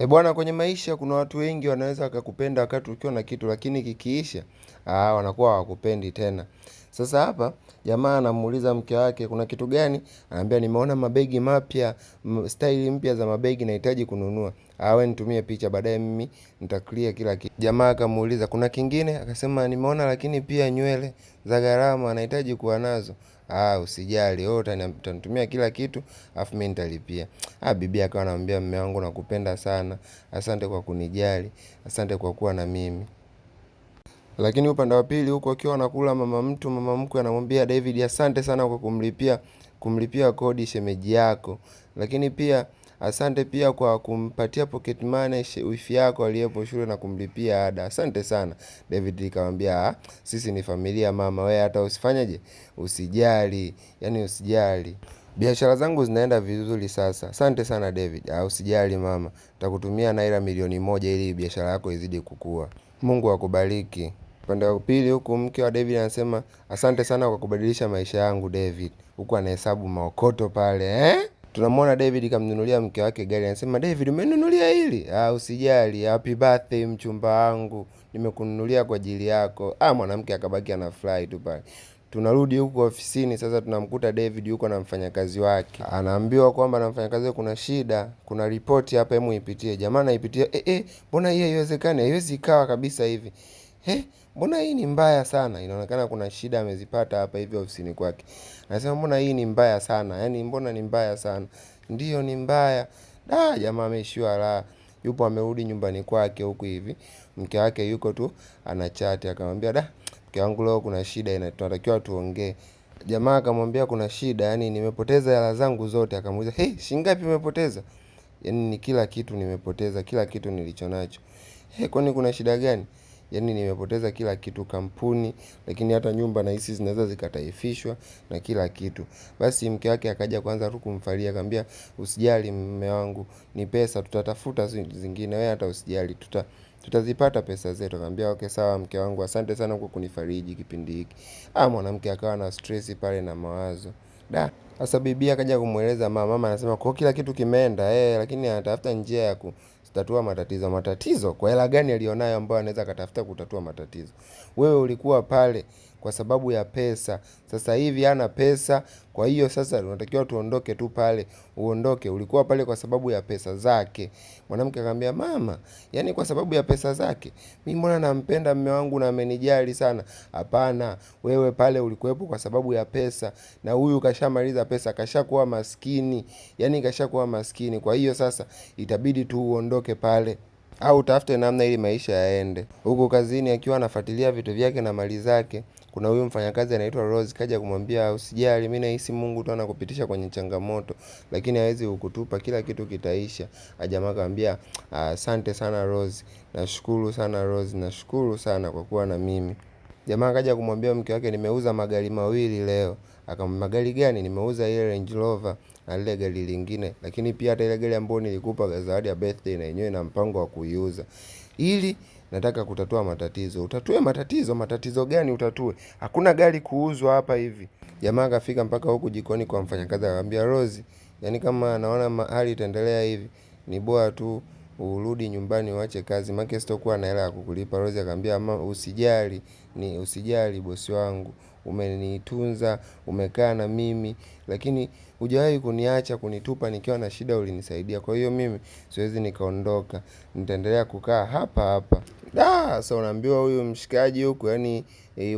Bwana, kwenye maisha kuna watu wengi wanaweza wakakupenda wakati ukiwa na kitu, lakini kikiisha wanakuwa hawakupendi tena. Sasa hapa jamaa anamuuliza mke wake kuna kitu gani? Anambia nimeona mabegi mapya, style mpya za mabegi nahitaji kununua. Wewe nitumie picha baadaye mimi nitaclear kila kitu. Jamaa akamuuliza kuna kingine? Akasema nimeona lakini pia nywele za gharama nahitaji kuwa nazo. Usijali, wewe utanitumia kila kitu afu mimi nitalipia. Bibi akawa anamwambia mume wangu nakupenda sana. Asante kwa kunijali. Asante kwa kuwa na mimi. Lakini upande wa pili huko akiwa anakula mama mkwe anamwambia David asante sana kwa kumlipia kodi shemeji yako. Lakini pia asante pia kwa kumpatia pocket money wifi yako aliyepo shule na kumlipia ada. Asante sana. David akamwambia sisi ni familia mama, wewe hata usifanyaje? Usijali, yani usijali. Biashara zangu zinaenda vizuri sasa. Asante sana David. Usijali mama. Nitakutumia naira milioni 1 ili biashara yako izidi kukua. Mungu akubariki. Upande wa pili huku mke wa David anasema asante sana kwa kubadilisha maisha yangu David. Huku anahesabu maokoto pale. Tunamwona David kamnunulia mke wake gari. Anasema David umenunulia hili? Usijali. Happy birthday mchumba wangu. Nimekununulia kwa ajili yako. Mwanamke akabaki anafurahi tu pale. Tunarudi huku ofisini sasa tunamkuta David yuko na mfanyakazi wake. Anaambiwa kwamba na mfanyakazi wake kuna shida, kuna ripoti hapa hebu ipitie. Jamaa anaipitia, mbona hii haiwezekani? Haiwezi ikawa kabisa hivi. Mbona hii ni mbaya sana? Inaonekana kuna shida amezipata hapa hivi ofisini kwake. Anasema mbona hii ni mbaya sana? Yaani mbona ni mbaya sana? Ndiyo ni mbaya. Jamaa ameishiwa raha. Yupo amerudi nyumbani kwake huku hivi. Mke wake yuko tu anachati akamwambia mke wangu leo kuna shida tunatakiwa tuongee. Jamaa akamwambia kuna shida, yani nimepoteza hela zangu zote. Akamuuliza, shilingi ngapi umepoteza? Yani ni kila kitu nimepoteza, kila kitu nilichonacho. Kwani kuna shida gani? Yani nimepoteza kila kitu, kampuni, lakini hata nyumba na hisi zinaweza zikataifishwa na kila kitu. Basi mke wake akaja kwanza tu kumfalia akamwambia usijali mume wangu, ni pesa tutatafuta zingine, wewe hata usijali tutazipata pesa zetu. Akamwambia okay sawa mke wangu, asante sana kwa kunifariji kipindi hiki. Mwanamke akawa na stress pale na mawazo. Sasa bibi akaja kumueleza mama anasema kwa kila kitu kimeenda lakini anatafuta njia ya kutatua matatizo. Kwa hela gani alionayo ambayo anaweza katafuta kutatua matatizo? Wewe ulikuwa pale kwa sababu ya pesa. Sasa hivi hana pesa. Kwa hiyo sasa unatakiwa tuondoke tu pale. Uondoke, ulikuwa pale kwa sababu ya pesa zake. Mwanamke akamwambia mama, yani kwa sababu ya pesa zake? Mimi mbona nampenda mume wangu na amenijali sana. Hapana, wewe pale ulikuwepo kwa sababu ya pesa. Na huyu kashamaliza pesa, kashakuwa maskini. Yani kashakuwa maskini. Kwa hiyo sasa itabidi tu uondoke pale au tafute namna ili maisha yaende. Huko kazini akiwa anafuatilia vitu vyake na mali zake, kuna huyu mfanyakazi anaitwa Rose kaja kumwambia usijali, mimi nahisi Mungu tu anakupitisha kwenye changamoto, lakini hawezi kukutupa, kila kitu kitaisha. Jamaa akamwambia asante sana Rose, nashukuru sana Rose, nashukuru sana kwa kuwa na mimi. Jamaa akaja kumwambia mke wake nimeuza magari mawili leo. Akamwambia magari gani? Nimeuza ile Range Rover na ile gari lingine, lakini pia hata ile gari ambayo nilikupa zawadi ya birthday na yenyewe na mpango wa kuiuza. Ili nataka kutatua matatizo. Utatue matatizo? Matatizo gani utatue? Hakuna gari kuuzwa hapa hivi. Jamaa akafika mpaka huku jikoni kwa mfanyakazi akamwambia Rose, yani kama anaona hali itaendelea hivi, ni bora tu urudi nyumbani uache kazi, maana sitakuwa na hela ya kukulipa. Rose akamwambia usijali bosi wangu, umenitunza, umekaa na mimi, lakini hujawahi kuniacha kunitupa nikiwa na shida, ulinisaidia. Kwa hiyo mimi siwezi nikaondoka, nitaendelea kukaa hapa hapa. Sasa unaambiwa huyu mshikaji huku yani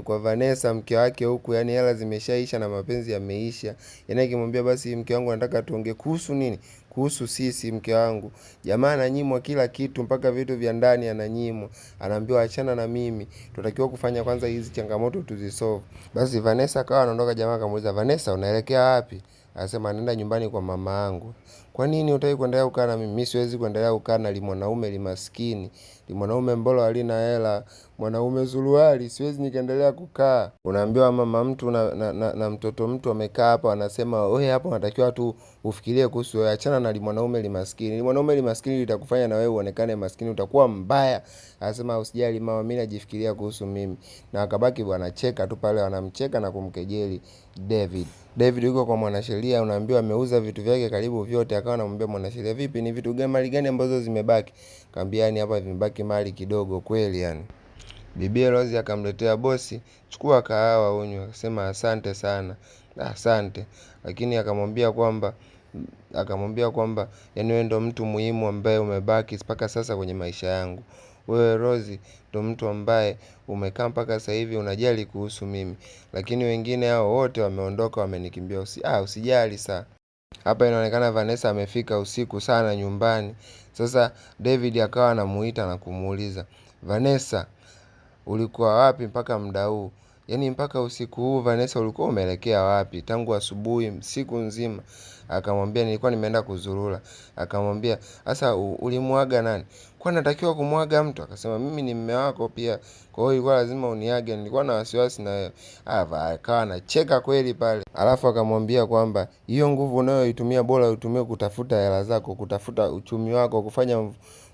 kwa Vanessa mke wake huku yani hela zimeshaisha na mapenzi yameisha. Yani akimwambia basi mke wangu nataka tuongee kuhusu nini? Kuhusu sisi mke wangu. Jamaa ananyimwa kila kitu mpaka vitu vya ndani ananyimwa. Anaambiwa achana na mimi. Tunatakiwa kufanya kwanza hizi changamoto tuzisolve. Basi Vanessa akawa anaondoka, jamaa akamuuliza Vanessa unaelekea wapi? Anasema naenda nyumbani kwa mama yangu. Kwa nini hutaki kuendelea kukaa na mimi? Mimi siwezi kuendelea kukaa na mwanaume limaskini. Mwanaume mbolo halina hela, mwanaume zuluari, siwezi nikaendelea kukaa. Unaambiwa mama mtu na mtoto mtu wamekaa hapa wanasema wewe hapo unatakiwa tu ufikirie kuhusu wewe, achana na mwanaume limaskini. Mwanaume limaskini litakufanya na wewe uonekane maskini, utakuwa mbaya. Anasema usijali mama, mimi najifikiria kuhusu mimi. Na akabaki wanacheka tu pale, wanamcheka na kumkejeli David yuko kwa mwanasheria, unaambiwa ameuza vitu vyake karibu vyote. akawa anamwambia mwanasheria, vipi, ni vitu gani, mali gani ambazo zimebaki? Akamwambia yani hapa vimebaki mali kidogo kweli yani. Bibi Rose akamletea bosi, chukua kahawa unywe. Akasema asante sana. Asante. Lakini akamwambia kwamba yani wewe ndo mtu muhimu ambaye umebaki mpaka sasa kwenye maisha yangu. Wewe Rose ndo mtu ambaye umekaa mpaka sasa hivi unajali kuhusu mimi. Lakini wengine hao wote wameondoka, wamenikimbia. Usijali saa. Hapa inaonekana Vanessa amefika usiku sana nyumbani. Sasa David akawa anamuita na kumuuliza, Vanessa, ulikuwa wapi mpaka muda huu? Yaani mpaka usiku huu Vanessa ulikuwa umeelekea wapi? Tangu asubuhi siku nzima. Akamwambia nilikuwa nimeenda kuzurura. Akamwambia sasa ulimuaga nani? Kwa natakiwa kumwaga mtu? Akasema mimi ni mume wako pia. Kwa hiyo ilikuwa lazima uniage, nilikuwa na wasiwasi na wewe. Akawa anacheka kweli pale. Alafu akamwambia kwamba hiyo nguvu unayoitumia bora utumie kutafuta hela zako, kutafuta uchumi wako, kufanya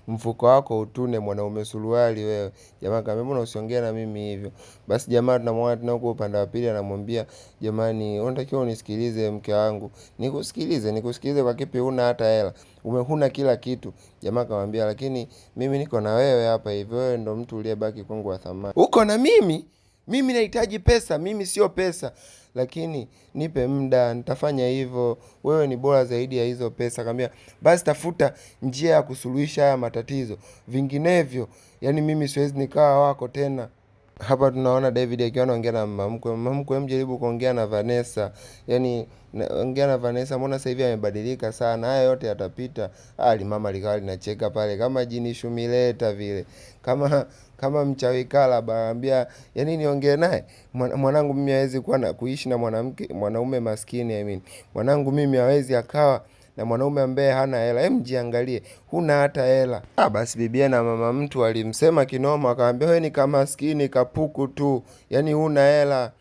mfuko wako utune, mwanaume suruali wewe. Jamaa akamwambia mbona usiongee na mimi hivyo? Basi jamaa tunamwona tena huko upande wa pili anamwambia, jamani unatakiwa unisikilize mke wangu. Nikusikilize kwa kipi? Huna hata hela. Huna kila kitu. Jamaa akamwambia lakini mimi niko na wewe hapa hivi, wewe ndo mtu uliyebaki kwangu wa thamani. Uko na mimi? Mimi nahitaji pesa, mimi sio pesa. Lakini nipe muda, nitafanya hivyo. Wewe ni bora zaidi ya hizo pesa. Akamwambia basi tafuta njia ya kusuluhisha haya matatizo. Vinginevyo, yani mimi siwezi nikawa wako tena. Hapa tunaona David akiwa anaongea na mama mkwe. Mama mkwe mjaribu kuongea na Vanessa. Yaani ongea na Vanessa, mbona sasa hivi amebadilika sana. Haya yote yatapita. Mama likawa linacheka pale kama jini Shumileta vile. Kama mchawi kala baambia, yani niongee naye. Mwanangu mimi hawezi kuwa na kuishi na mwanaume maskini Mwanangu mimi hawezi akawa na mwanaume ambaye hana hela. Jiangalie, huna hata hela. Basi bibia na mama mtu alimsema kinoma, akamwambia wewe ni kama maskini kapuku tu. Yaani huna hela.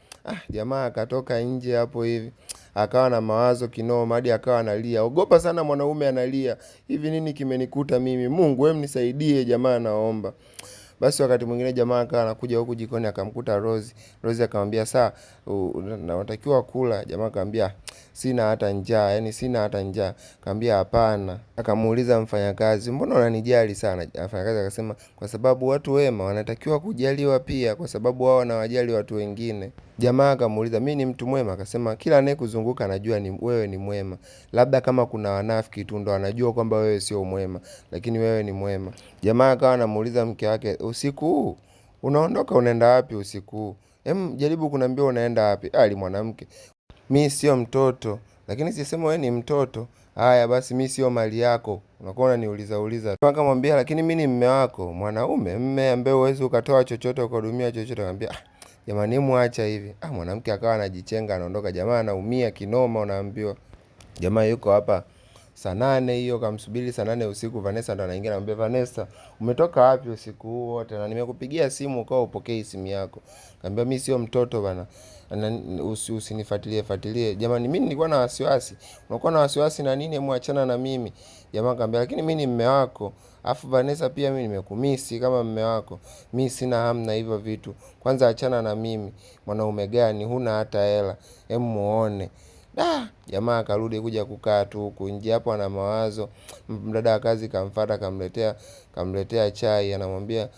Jamaa akatoka nje hapo hivi. Akawa na mawazo kinoma hadi akawa analia. Ogopa sana mwanaume analia. Hivi nini kimenikuta mimi? Mungu wewe mnisaidie jamaa naomba. Basi wakati mwingine jamaa akawa anakuja huku jikoni akamkuta Rose. Rose akamwambia saa unatakiwa kula. Jamaa akamwambia sina hata njaa, yani sina hata njaa. Akamwambia hapana. Akamuuliza mfanyakazi, mbona unanijali sana? Mfanyakazi akasema kwa sababu watu wema wanatakiwa kujaliwa pia, kwa sababu wao wanawajali watu wengine. Jamaa akamuuliza mimi ni mtu mwema? Akasema kila anayekuzunguka anajua wewe ni mwema. Labda kama kuna wanafiki tu ndo anajua kwamba wewe sio mwema, lakini wewe ni mwema. Jamaa akawa anamuuliza mke wake, usiku huu unaondoka unaenda wapi usiku huu? Jaribu kuniambia unaenda wapi? Mwanamke, mimi sio mtoto. Lakini sisema wewe ni mtoto. Haya basi mimi sio mali yako. Unakuwa unaniuliza. Akamwambia lakini mimi ni mume wako. Mwanaume, mume ambaye huwezi ukatoa chochote ukahudumia chochote. Akamwambia jamani muacha hivi. Mwanamke akawa anajichenga anaondoka. Jamaa anaumia kinoma, unaambiwa. Jamaa yuko hapa saa 8 hiyo, kamsubiri saa 8 usiku. Vanessa ndo anaingia, anamwambia Vanessa, umetoka wapi usiku huo wote? Na nimekupigia simu ukao upokee simu yako. Akamwambia mimi sio mtoto bana. Usinifuatilie. Jamani mimi nilikuwa na wasiwasi. Unakuwa na wasiwasi na nini? Muachana na mimi. Jamaa akamwambia lakini mimi ni mume wako. Afu Vanessa pia mimi nimekumisi kama mume wako. Mimi sina hamu na hivyo vitu. Kwanza achana na mimi. Mwanaume gani? Huna hata hela. Muone. Jamaa akarudi kuja kukaa tu huku nje hapo ana mawazo. Mdada wa kazi kamfuata kamletea chai, anamwambia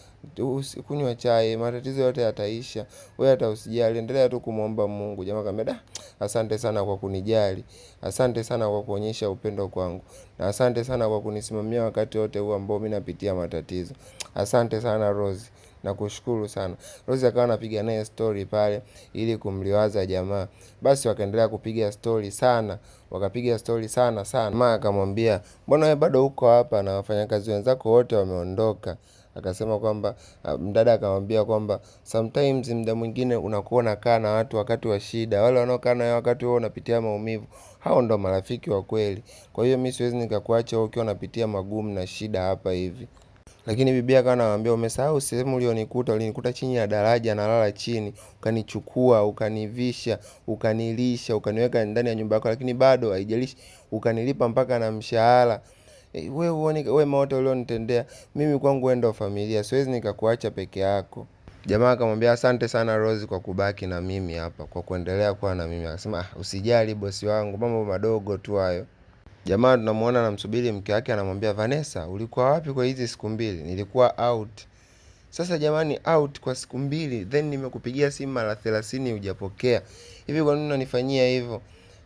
kunywa chai, matatizo yote yataisha. Wewe hata usijali, endelea tu kumuomba Mungu. Jamaa akamwambia asante sana kwa kunijali. Asante sana kwa kuonyesha upendo kwangu. Na asante sana kwa kunisimamia wakati wote huu ambao mimi napitia matatizo. Asante sana Rose. Nakushukuru sana. Rose akawa anapiga naye story pale ili kumliwaza jamaa. Basi wakaendelea kupiga story sana. Wakapiga story sana. Jamaa akamwambia, mbona wewe bado uko hapa na wafanyakazi wenzako wote wameondoka? Akasema kwamba mdada akamwambia kwamba sometimes muda mwingine unakuwa unakaa na watu wakati wa shida. Wale wanaokaa na wewe wakati wewe unapitia maumivu, hao ndo marafiki wa kweli. Kwa hiyo mimi siwezi nikakuacha wewe ukiwa unapitia magumu na shida hapa hivi. Lakini bibi akawa anamwambia umesahau sehemu ulinikuta chini ya daraja nalala chini, ukanichukua, ukanivisha, ukanilisha, ukaniweka ndani ya nyumba yako, lakini bado haijalishi ukanilipa mpaka na mshahara. Wewe uone wema wote ulionitendea, mimi kwangu wewe ndo familia, siwezi nikakuacha peke yako. Jamaa akamwambia asante sana Rose kwa kubaki na mimi hapa, kwa kuendelea kuwa na mimi. Akasema usijali bosi wangu, mambo madogo tu hayo. Jamaa tunamuona anamsubiri mke wake, anamwambia Vanessa, ulikuwa wapi kwa hizi siku mbili? Nilikuwa out. Sasa jamani, out kwa siku mbili, then nimekupigia simu mara 30 hujapokea. Hivi kwa nini unanifanyia hivyo?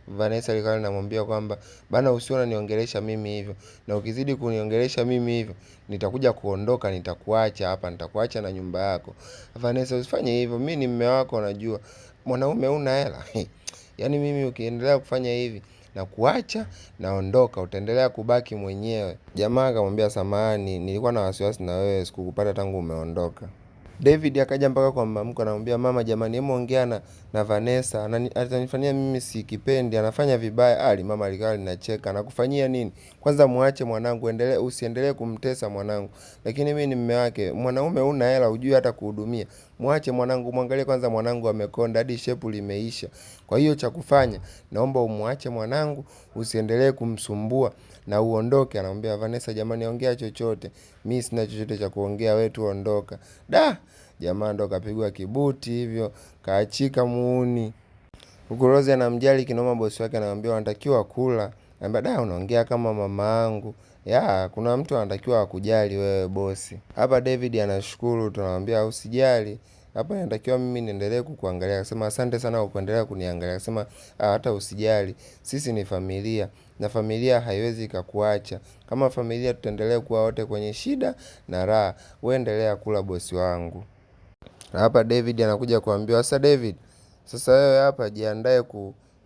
Vanessa alikuwa anamwambia kwamba bana, usiona niongelesha mimi hivyo, na ukizidi kuniongelesha mimi hivyo nitakuja kuondoka, nitakuacha hapa, nitakuacha na nyumba yako. Vanessa, usifanye hivyo, mimi ni mume wako, unajua mwanaume huna hela. Yaani mimi ukiendelea kufanya hivi na kuacha naondoka, utaendelea kubaki mwenyewe. Jamaa akamwambia samahani, nilikuwa na wasiwasi na wewe, sikukupata tangu umeondoka. David akaja mpaka kwa mama mkwe, anamwambia mama, jamani, hebu ongea na Vanessa, atanifanyia mimi sikipendi, anafanya vibaya. Mama alikaa linacheka, nakufanyia nini? Kwanza muache mwanangu, usiendelee kumtesa mwanangu. Lakini mimi ni mume wake, mwanaume huna hela, hujui hata kuhudumia. Muache mwanangu, muangalie kwanza mwanangu amekonda hadi shepu limeisha. Kwa hiyo cha kufanya, naomba umuache mwanangu, usiendelee kumsumbua na uondoke. Anamwambia Vanessa, jamani, ongea chochote, mimi sina chochote cha kuongea, wewe tu ondoka. Jamaa ndo kapigwa kibuti hivyo, kaachika muuni. Huku Rose anamjali kinoma bosi wake, anamwambia wanatakiwa kula. Anambia unaongea kama mama yangu. Kuna mtu anatakiwa akujali wewe bosi. Hapa David anashukuru, tunamwambia usijali. Hapa inatakiwa mimi niendelee kukuangalia. Akasema asante sana kwa kuendelea kuniangalia. Akasema hata usijali, sisi ni familia na familia haiwezi kukuacha. Kama familia tutaendelea kuwa wote kwenye shida na raha. Wewe endelea kula bosi wangu. Hapa David anakuja kuambiwa, sasa David, sasa wewe hapa jiandae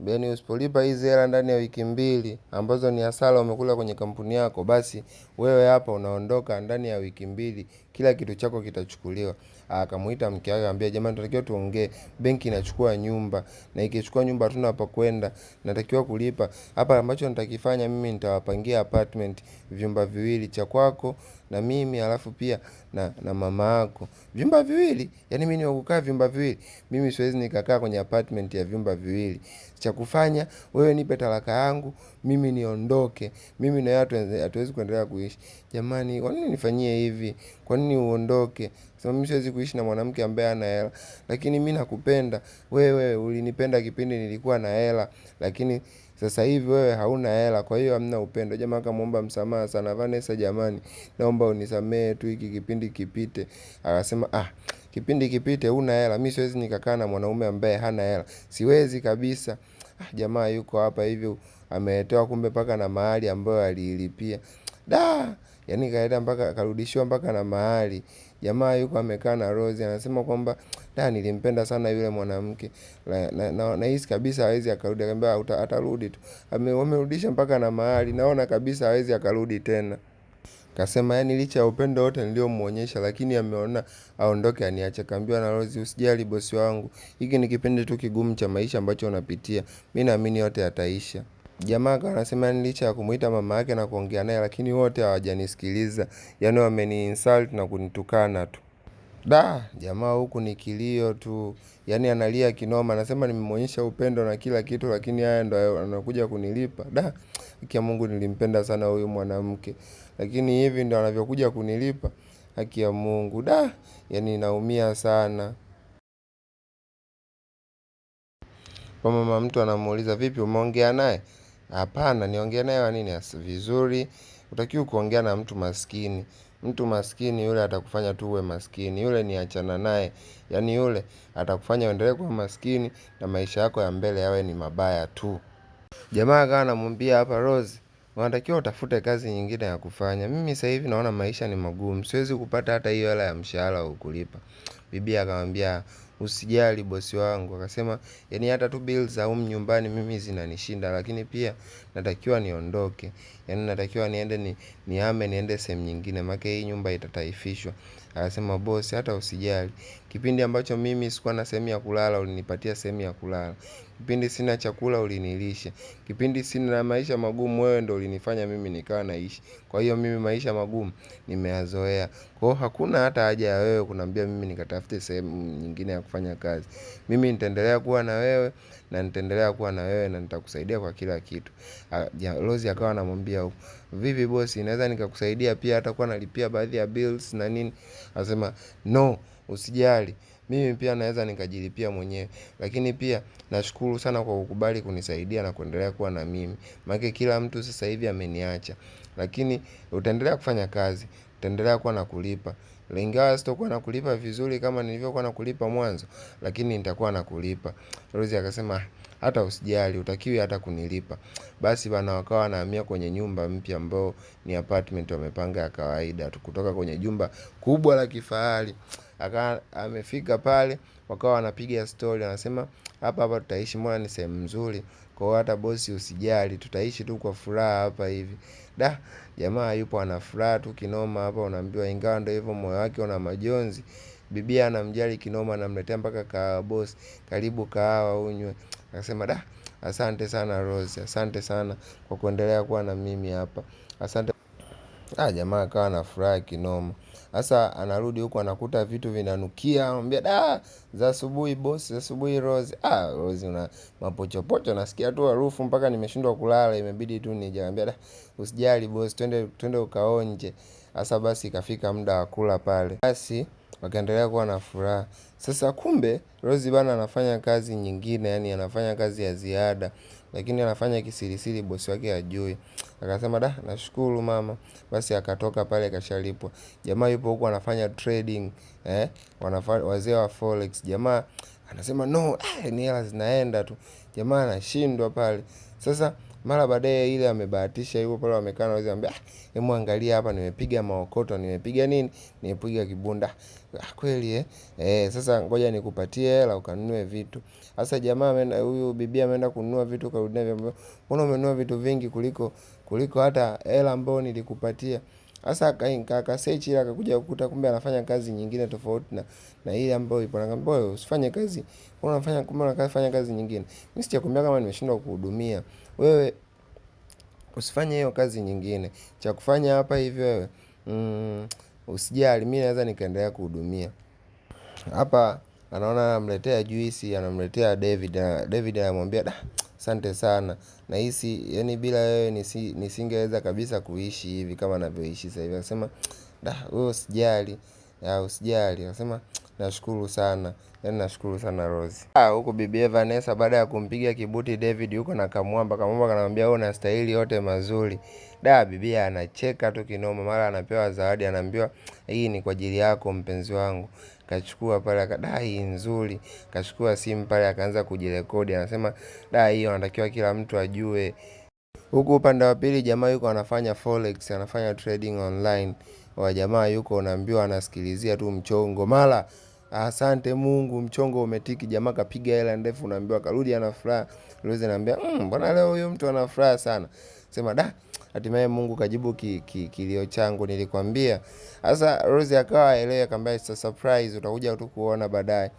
yaani usipolipa hizi hela ndani ya wiki 2 ambazo ni hasara umekula kwenye kampuni yako, basi wewe hapa unaondoka ndani ya wiki 2, kila kitu chako kitachukuliwa. Akamuita mke wake, akamwambia jamani, tunatakiwa tuongee, benki inachukua nyumba na ikichukua nyumba hatuna hapa kwenda, natakiwa kulipa. Hapa ambacho nitakifanya mimi, nitawapangia apartment vyumba 2, cha kwako na mimi, alafu pia na mama yako. Vyumba 2? Yaani mimi niwakukaa vyumba 2? Mimi siwezi nikakaa kwenye apartment ya vyumba 2. Cha kufanya wewe nipe talaka yangu, mimi niondoke. Mimi na wewe hatuwezi kuendelea kuishi. Jamani, kwa nini nifanyie hivi? Kwa nini uondoke? Sasa mimi siwezi kuishi na mwanamke ambaye hana hela. Lakini mimi nakupenda. Wewe ulinipenda kipindi nilikuwa na hela, lakini sasa hivi wewe hauna hela, kwa hiyo hamna upendo. Jamaa akamwomba msamaha sana. Vanessa, jamani, naomba unisamee tu, hiki kipindi kipite. Akasema kipindi kipite, huna hela, mimi siwezi nikakaa na mwanaume ambaye hana hela, siwezi kabisa. Jamaa yuko hapa hivi ameletewa kumbe mpaka na mahali ambayo alilipia. Yaani kaenda mpaka karudishiwa mpaka na mahali. Jamaa yuko amekaa na Rose, anasema kwamba nilimpenda sana yule mwanamke. Na hisi kabisa hawezi akarudi. Akamwambia atarudi tu. Wamerudisha mpaka na mahali. Naona kabisa hawezi akarudi tena. Kasema yaani licha ya upendo wote niliomuonyesha, lakini ameona aondoke aniache. Kaambiwa na Rose, usijali bosi wangu, hiki ni kipindi tu kigumu cha maisha ambacho unapitia, mimi naamini yote yataisha. Jamaa anasema yaani licha ya kumuita mama yake na kuongea naye, lakini wote hawajanisikiliza. Yaani wameni-insult na kunitukana tu. Jamaa huku ni kilio tu. Yaani analia kinoma, anasema nimemuonyesha upendo na kila kitu, lakini haya ndo anakuja kunilipa. Haki ya Mungu, nilimpenda sana huyu mwanamke, lakini hivi ndo anavyokuja kunilipa. Haki ya Mungu, yaani naumia sana. Kwa mama mtu anamuuliza, vipi umeongea naye? Hapana, niongea naye wa nini? Vizuri. Hutakiwi kuongea na mtu maskini. Mtu maskini yule atakufanya tu uwe maskini. Yule ni achana naye. Yaani yule atakufanya uendelee kuwa maskini na maisha yako ya mbele yawe ni mabaya tu. Jamaa akawa anamwambia hapa Rose, unatakiwa utafute kazi nyingine ya kufanya. Mimi sasa hivi naona maisha ni magumu. Siwezi kupata hata hiyo hela ya mshahara ukulipa. Bibi akamwambia usijali bosi wangu. Akasema yaani hata tu bills za nyumbani mimi zinanishinda, lakini pia natakiwa niondoke. Yaani natakiwa niende nihame niende sehemu nyingine, maana hii nyumba itataifishwa. Akasema bosi, hata usijali. Kipindi ambacho mimi sikuwa na sehemu ya kulala, ulinipatia sehemu ya kulala. Kipindi sina chakula, ulinilisha. Kipindi sina maisha magumu, wewe ndio ulinifanya mimi nikawa naishi. Kwa hiyo mimi maisha magumu nimeyazoea. Kwa hiyo hakuna hata haja ya wewe kuniambia mimi nikatafute sehemu nyingine ya kufanya kazi. Mimi nitaendelea kuwa na wewe na nitaendelea kuwa na wewe na nitakusaidia kwa kila kitu. Rose akawa anamwambia vipi bosi, naweza nikakusaidia pia hata kuwa nalipia baadhi ya bills na nini? Anasema no, usijali. mimi pia naweza nikajilipia mwenyewe. Lakini pia nashukuru sana kwa kukubali kunisaidia na kuendelea kuwa na mimi. Maana kila mtu sasa hivi ameniacha. Lakini utaendelea kufanya kazi, utaendelea kuwa nakulipa. Ingawa sitakuwa nakulipa vizuri kama nilivyokuwa nakulipa mwanzo, lakini nitakuwa nakulipa. Rose akasema hata usijali, hutakiwi hata kunilipa. Basi bana, wakawa wanahamia kwenye nyumba mpya ambao ni apartment wamepanga ya kawaida tu, kutoka kwenye jumba kubwa la kifahari. Amefika pale, wakawa wanapiga story, anasema hapa hapa tutaishi, mbona ni sehemu nzuri. Kwa hiyo hata bosi usijali, tutaishi tu kwa furaha hapa hivi. Jamaa yupo ana furaha tu kinoma hapa, unaambiwa. Ingawa ndio hivyo, moyo wake una majonzi. Bibia anamjali kinoma, anamletea mpaka kahawa. Bosi, karibu kahawa unywe. Akasema asante sana Rose, asante sana kwa kuendelea kuwa na mimi hapa, asante. Jamaa akawa na furaha kinoma. Sasa anarudi huko, anakuta vitu vinanukia, anamwambia za asubuhi boss, za asubuhi Rose. Rose una mapochopocho, nasikia tu harufu mpaka nimeshindwa kulala, imebidi tu nije. Anambia usijali boss, twende ukaonje. Sasa basi ikafika muda wa kula pale. Basi wakaendelea kuwa na furaha. Sasa kumbe Rose bana anafanya kazi nyingine, yani anafanya kazi ya ziada, lakini anafanya kisirisiri, bosi wake hajui. Akasema nashukuru mama. Basi akatoka pale kashalipwa. Jamaa yupo huko anafanya trading, wazee wa forex. Jamaa anasema no, ni hela zinaenda tu. Jamaa anashindwa pale. Sasa mara baadaye ile amebahatisha, yupo pale wamekaa na wazee, anambia hebu angalia hapa, nimepiga maokoto, nimepiga nini, nimepiga kibunda. Kweli sasa ngoja nikupatie hela ukanunue vitu. Sasa jamaa ameenda, huyu bibi ameenda kununua vitu, karudia, mbona umenunua vitu vingi kuliko hata hela ambayo nilikupatia? Sasa akasearch ile, akakuja kukuta kumbe anafanya kazi nyingine tofauti na ile ambayo ipo. Nakwambia wewe usifanye kazi, unafanya kazi nyingine. Mimi sijakwambia kama nimeshindwa kuhudumia wewe, usifanye hiyo kazi nyingine. Cha kufanya hapa hivi wewe, usijali, mimi naweza nikaendelea kuhudumia. Hapa anaona anamletea juisi, anamletea David anamwambia asante sana. Nahisi yani bila wewe nisingeweza kabisa kuishi hivi kama ninavyoishi sasa hivi. Akasema wewe usijali, akasema nashukuru sana. Yani nashukuru sana Rose. Huko bibi Vanessa baada ya kumpiga kibuti David huko na kamwamba kanamwambia wewe unastahili yote mazuri. Bibi anacheka tu kinoma, mara anapewa zawadi, anaambiwa hii ni kwa ajili yako mpenzi wangu. Kachukua pale hii nzuri, kachukua simu pale akaanza kujirekodi, anasema hiyo anatakiwa kila mtu ajue. Huku upande wa pili jamaa yuko anafanya forex, anafanya trading online. Wa jamaa yuko unaambiwa anasikilizia tu mchongo. Mara asante Mungu, mchongo umetiki, jamaa kapiga hela ndefu, unaambiwa karudi ana furaha. Rose anambia mbona leo huyo mtu ana furaha sana? Sema hatimaye Mungu kajibu kilio changu, nilikwambia. Sasa Rose akawa aelewe, akamwambia it's a surprise, utakuja tu kuona baadaye.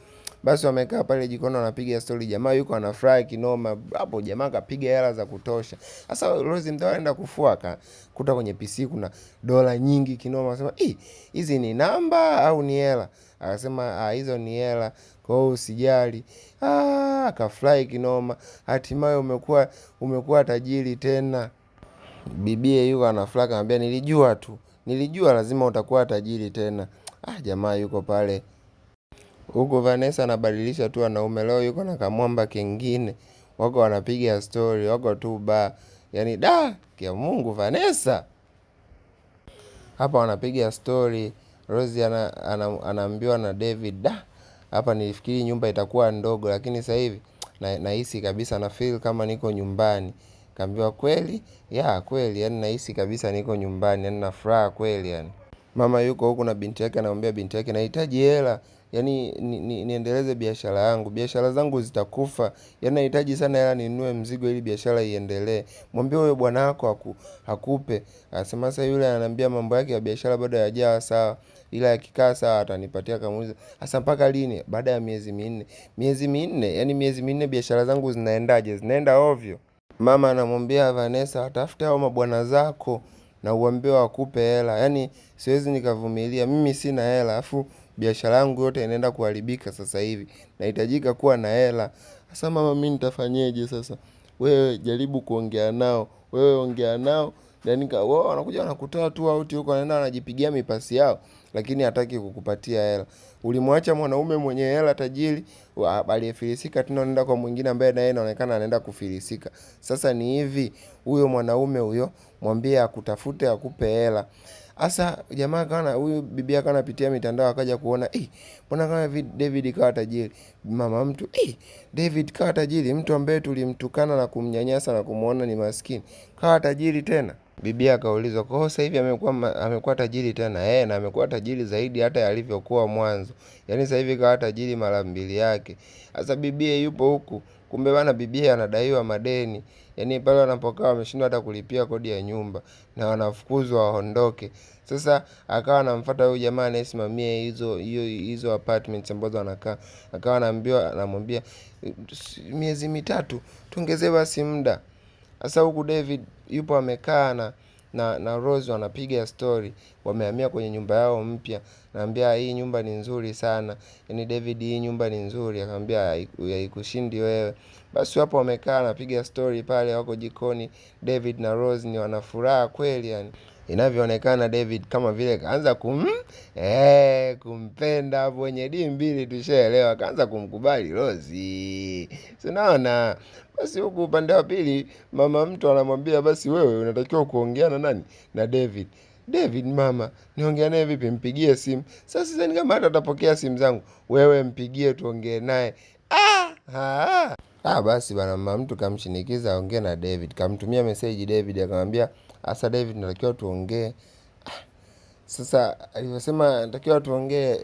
Basi wamekaa pale jikoni wanapiga story, jamaa yuko anafurahi kinoma. Hapo jamaa kapiga hela za kutosha. Sasa Rose mtao anaenda kufua, kuta kwenye PC kuna dola nyingi kinoma. Akasema hizi ni namba au ni hela? Akasema hizo ni hela, kwa hiyo usijali. Akafurahi kinoma. Hatimaye umekuwa tajiri tena. Bibie yuko anafurahi, anambia nilijua lazima utakuwa tajiri tena. Jamaa yuko pale. Huko Vanessa anabadilisha tu wanaume, leo yuko na kamwamba kingine. Wako wanapiga story, wako tu yani kia Mungu Vanessa. Hapa wanapiga story. Rose anaambiwa na David, hapa nilifikiri nyumba itakuwa ndogo, lakini sasa hivi nahisi kabisa na feel kama niko nyumbani. Kaambiwa kweli? Kweli, yani nahisi kabisa niko nyumbani, yani na furaha kweli yani. Mama yuko huku na binti yake, anamwambia binti yake nahitaji hela, yani niendeleze biashara yangu. Biashara zangu zitakufa. Yani nahitaji sana hela ninunue mzigo ili biashara iendelee. Mwambie huyo bwana wako hakupe. Anasema sasa yule ananiambia mambo yake ya biashara bado hayajawa sawa, ila yakikaa sawa atanipatia. Kamuuliza hasa mpaka lini? Baada ya miezi 4. Miezi 4? Yani miezi 4 biashara zangu zinaendaje? Zinaenda ovyo. Mama anamwambia Vanessa, tafuta hao mabwana zako na uambie wakupe hela. Yani siwezi nikavumilia, mimi sina hela, afu biashara yangu yote inaenda kuharibika sasa hivi. Nahitajika kuwa na hela. Sasa mama, mimi nitafanyeje sasa? Wewe jaribu kuongea nao. Wewe ongea nao yani wao wanakuja wanakutoa tu out huko, wanaenda wanajipigia mipasi yao, lakini hataki kukupatia hela. Ulimwacha mwanaume mwenye hela tajiri aliyefilisika, tena unaenda kwa mwingine ambaye naye inaonekana anaenda kufilisika. Sasa ni hivi, huyo mwanaume huyo mwambie akutafute, akupe hela. Asa jamaa kana huyu bibi yake anapitia mitandao, akaja kuona mbona kama David kawa tajiri. Mama mtu David kawa tajiri, mtu ambaye tulimtukana na kumnyanyasa na kumuona ni maskini kawa tajiri tena. Bibi akaulizwa, kwa sasa hivi amekuwa tajiri tena? Na amekuwa tajiri zaidi hata alivyokuwa mwanzo. Yaani sasa hivi kawa tajiri mara mbili yake. Sasa bibi yupo huku, kumbe bana bibi anadaiwa madeni. Yaani pale wanapokaa wameshindwa hata kulipia kodi ya nyumba na wanafukuzwa waondoke. Sasa akawa anamfuata huyu jamaa anayesimamia hizo apartments ambazo anakaa. Akawa anamwambia miezi mitatu tuongezee basi muda. Sasa huku David yupo amekaa na Rose wanapiga story. Wamehamia kwenye nyumba yao mpya. Naambia hii nyumba ni nzuri sana. Yaani David, hii nyumba ni nzuri. Akamwambia haikushindi wewe. Basi hapo wamekaa napiga story pale, wako jikoni. David na Rose ni wanafuraha kweli yani. Inavyoonekana David kama vile kaanza kumpenda hapo, wenye mbili tushaelewa, kaanza kumkubali Rose. Sinaona. Basi huku upande wa pili mama mtu anamwambia, basi wewe unatakiwa kuongea na nani? Na David. David, mama, niongea naye vipi? Mpigie simu. Sasa ni kama hata atapokea simu zangu. Wewe mpigie tuongee naye. Basi bana, mama mtu kamshinikiza aongee na David. Kamtumia message David, akamwambia, "Asa David, natakiwa tuongee." Sasa alivyosema natakiwa tuongee,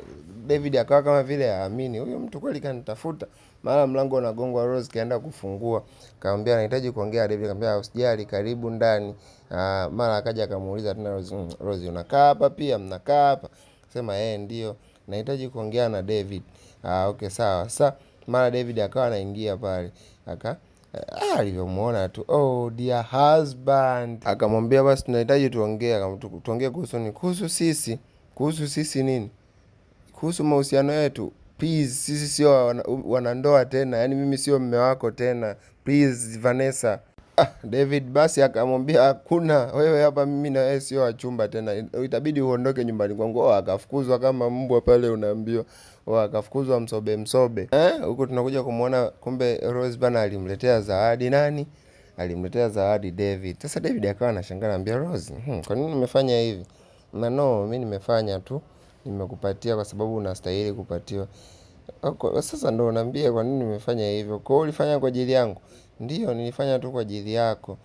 David akawa kama vile haamini. Huyo mtu kweli kanitafuta. Mara mlango unagongwa, Rose kaenda kufungua. Akamwambia anahitaji kuongea David, akamwambia usijali, karibu ndani. Mara akaja akamuuliza tena Rose, unakaa hapa pia? Mnakaa hapa? Akasema ndio, nahitaji kuongea na David. Okay sawa. Sasa mara David akawa anaingia pale. Alivyomuona tu, oh dear husband, akamwambia basi tunahitaji tuongee. Tuongee kuhusu nini? Kuhusu sisi nini? Kuhusu mahusiano yetu. Please, sisi sio wanandoa tena. Yaani mimi sio mume wako tena. Please Vanessa. David basi akamwambia hakuna, wewe hapa mimi na wewe sio wachumba tena. Itabidi uondoke nyumbani kwangu. Akafukuzwa kama mbwa pale unaambiwa. Akafukuzwa msobe. Huko tunakuja kumuona kumbe Rose bana alimletea zawadi nani? Alimletea zawadi David. Sasa David akawa anashangaa, anambia Rose, kwa nini nimefanya hivi? No, mimi nimefanya tu. Nimekupatia kwa sababu unastahili kupatiwa. Sasa ndo unaambia kwa nini nimefanya hivyo? Kwa hiyo ulifanya kwa ajili yangu? Ndio, nilifanya tu kwa ajili yako.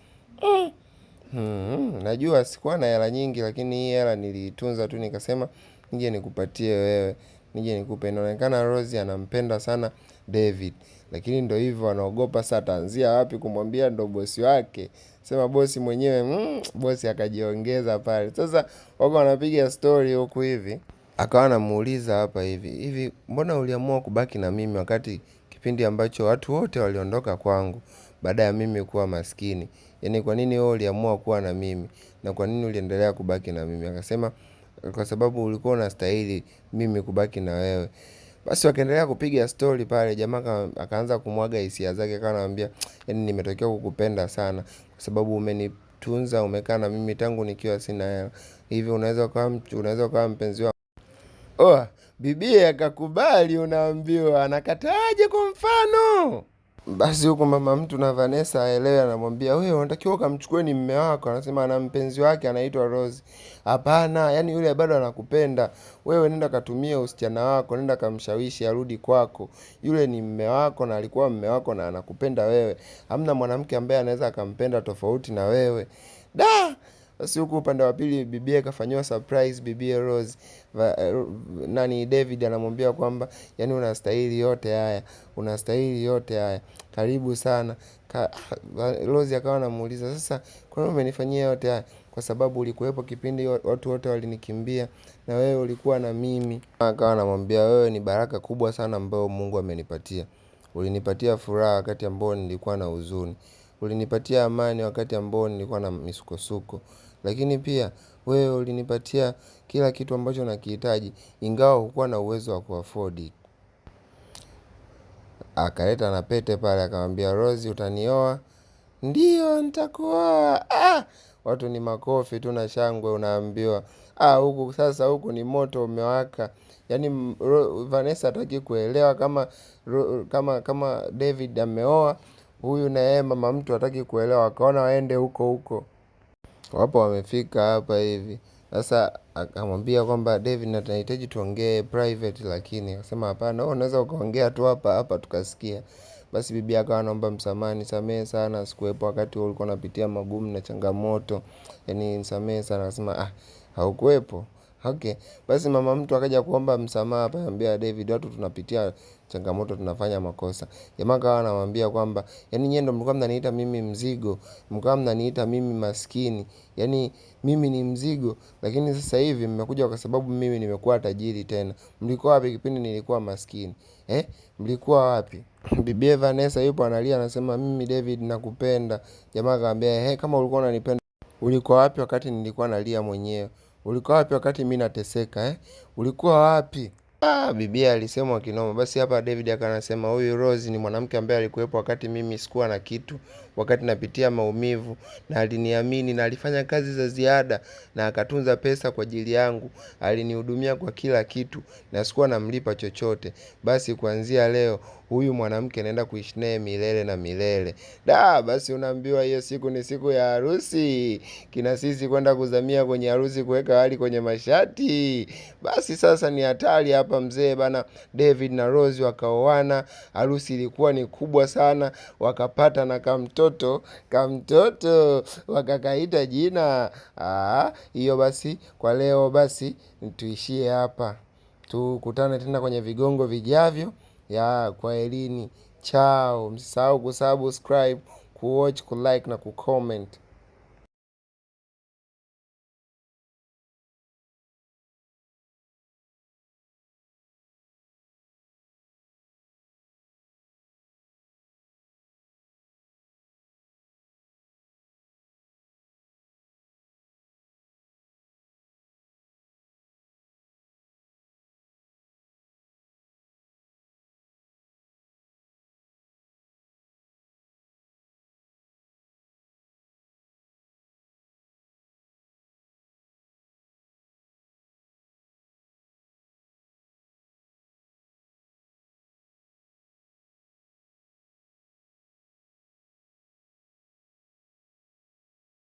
Najua sikuwa na hela nyingi, lakini hii hela niliitunza tu, nikasema nije nikupatie wewe, nije nikupe. Inaonekana Rose anampenda sana David, lakini ndo hivyo anaogopa sasa ataanzia wapi kumwambia ndo bosi wake. Sema bosi mwenyewe, bosi akajiongeza pale. Sasa wako wanapiga story huku hivi. Akawa anamuuliza hapa hivi, mbona uliamua kubaki na mimi wakati kipindi ambacho watu wote waliondoka kwangu baada ya mimi kuwa maskini? Yaani kwa nini wewe uliamua kuwa na mimi na kwa nini uliendelea kubaki na mimi? Akasema kwa sababu ulikuwa unastahili mimi kubaki na wewe. Basi wakaendelea kupiga story pale, jamaa akaanza kumwaga hisia zake, akawa anamwambia yaani nimetokea kukupenda sana kwa sababu umenitunza, umekaa na mimi tangu nikiwa sina hela. Hivi unaweza kuwa mpenzi wangu. Bibi akakubali, unaambiwa anakataaje kwa mfano? Basi huko mama mtu na Vanessa aelewe, anamwambia wewe unatakiwa ukamchukue ni mume wako. Anasema ana mpenzi wake anaitwa Rose. Hapana, yani yule bado anakupenda. Wewe nenda katumie usichana wako, nenda kamshawishi arudi kwako. Yule ni mume wako na alikuwa mume wako na anakupenda wewe. Hamna mwanamke ambaye anaweza akampenda tofauti na wewe. Basi huku upande wa pili bibi kafanywa surprise, bibi Rose. David anamwambia kwamba yani unastahili yote haya. Karibu sana. Rose akawa anamuuliza, sasa kwa nini umenifanyia yote haya? Kwa sababu ulikuwepo kipindi watu wote walinikimbia na wewe ulikuwa na mimi. Akawa anamwambia wewe ni baraka kubwa sana ambayo Mungu amenipatia. Ulinipatia furaha wakati ambao nilikuwa na huzuni. Ulinipatia amani wakati ambao nilikuwa na misukosuko. Lakini pia wewe ulinipatia kila kitu ambacho nakihitaji, ingawa hukuwa na uwezo wa kuafford. Akaleta na pete pale, akamwambia Rose, utanioa? Ndio, nitakuoa. watu ni makofi tu na shangwe, unaambiwa huku sasa, huku ni moto umewaka. Yaani Vanessa hataki kuelewa kama David ameoa, huyu na yeye mama mtu hataki kuelewa, wakaona waende huko huko. Wapo wamefika hapa hivi. Sasa akamwambia kwamba David, nahitaji tuongee private, lakini akasema hapana, unaweza ukaongea tu hapa tukasikia. Basi bibi akawa anaomba msamaha, nisamehe sana sikuwepo wakati ulikuwa unapitia magumu na changamoto. Yaani nisamehe sana. Akasema haukuwepo. Okay. Basi mama mtu akaja kuomba msamaha hapa, anambia David, watu tunapitia changamoto, tunafanya makosa. Jamaa akawa anamwambia kwamba yaani nyinyi ndio mlikuwa mnaniita mimi mzigo, mlikuwa mnaniita mimi maskini. Yaani mimi ni mzigo, lakini sasa hivi mmekuja kwa sababu mimi nimekuwa tajiri tena. Mlikuwa wapi kipindi nilikuwa maskini? Mlikuwa wapi? Bibi Vanessa yupo analia, anasema mimi David nakupenda. Jamaa akamwambia kama ulikuwa unanipenda ulikuwa wapi wakati nilikuwa nalia mwenyewe? Ulikuwa wapi wakati mimi nateseka? Ulikuwa wapi? Bibi alisema kinoma. Basi hapa David akanasema huyu Rose ni mwanamke ambaye alikuwepo wakati mimi sikuwa na kitu, wakati napitia maumivu, na aliniamini na alifanya kazi za ziada na akatunza pesa kwa ajili yangu, alinihudumia kwa kila kitu na sikuwa namlipa chochote. Basi kuanzia leo huyu mwanamke naenda kuishi naye milele na milele. Basi unaambiwa hiyo siku ni siku ya harusi. Kina sisi kwenda kuzamia kwenye harusi, kuweka hali kwenye mashati. Basi sasa ni hatari hapa mzee bana. David na Rose wakaoana, harusi ilikuwa ni kubwa sana, wakapata na kamtoto wakakaita jina. Hiyo basi kwa leo basi tuishie hapa. Tukutane tena kwenye vigongo vijavyo. Kwa elini. Chao. Msisahau kusubscribe, kuwatch, kulike na kucomment.